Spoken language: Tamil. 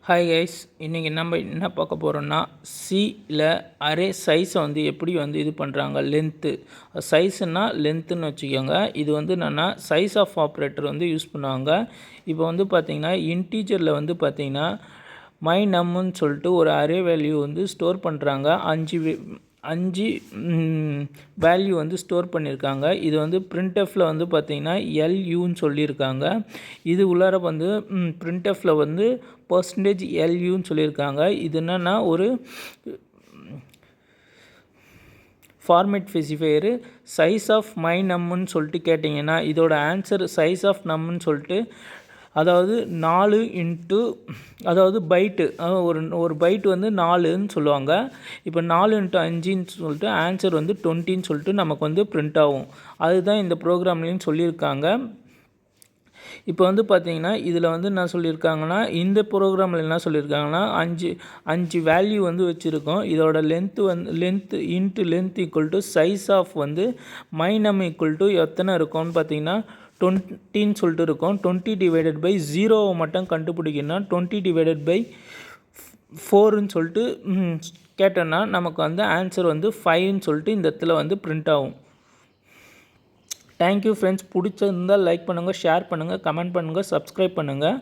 ஹாய் கைஸ், இன்றைக்கி நம்ம என்ன பார்க்க போகிறோன்னா சியில் அரே சைஸை வந்து எப்படி வந்து இது பண்ணுறாங்க. லென்த்து சைஸுனால் லென்த்துன்னு வச்சுக்கோங்க. இது வந்து என்னென்னா சைஸ் ஆஃப் ஆப்ரேட்டர் வந்து யூஸ் பண்ணுவாங்க. இப்போ வந்து பார்த்திங்கன்னா இன்டீஜரில் வந்து பார்த்திங்கன்னா மை நம்முன்னு சொல்லிட்டு ஒரு அரே வேல்யூ வந்து ஸ்டோர் பண்ணுறாங்க. அஞ்சு வேல்யூ வந்து ஸ்டோர் பண்ணியிருக்காங்க. இது வந்து பிரிண்டஃபில் வந்து பார்த்திங்கன்னா எல்யூன்னு சொல்லியிருக்காங்க. இது உள்ளார வந்து பிரிண்டஃபில் வந்து %LUன்னு சொல்லியிருக்காங்க. இது என்னென்னா ஒரு ஃபார்மேட் ஸ்பெசிஃபையரு. சைஸ் ஆஃப் மை நம்முன்னு சொல்லிட்டு கேட்டிங்கன்னா இதோட ஆன்சர் சைஸ் ஆஃப் நம்முன்னு சொல்லிட்டு, அதாவது 4 இன்ட்டு அதாவது பைட்டு, ஒரு பைட்டு வந்து 4ன்னு சொல்லுவாங்க. இப்போ 4 இன்ட்டு 5ன்னு சொல்லிட்டு ஆன்சர் வந்து 20ன்னு சொல்லிட்டு நமக்கு வந்து பிரிண்ட் ஆகும். அதுதான் இந்த ப்ரோக்ராம்லேயும் சொல்லியிருக்காங்க. இப்போ வந்து பார்த்திங்கன்னா இதில் வந்து என்ன சொல்லியிருக்காங்கன்னா, இந்த ப்ரோக்ராமில் என்ன சொல்லியிருக்காங்கன்னா அஞ்சு வேல்யூ வந்து வச்சுருக்கோம். இதோட length equal to size of வந்து மைனம் ஈக்குவல் டு எத்தனை இருக்கும்னு பார்த்திங்கன்னா 20ன்னு சொல்லிட்டு இருக்கும். 20 டிவைடட் பை 0 மட்டும் கண்டுபிடிக்கணும்னா 20 டிவைடட் பை 4ன்னு சொல்லிட்டு கேட்டோன்னா நமக்கு வந்து ஆன்சர் வந்து 5ன்னு சொல்லிட்டு இந்த இடத்துல வந்து பிரிண்ட் ஆகும். Thank you friends. பிடிச்சிருந்தால் லைக் பண்ணுங்கள், ஷேர் பண்ணுங்கள், கமெண்ட் பண்ணுங்கள், சப்ஸ்கிரைப் பண்ணுங்கள்.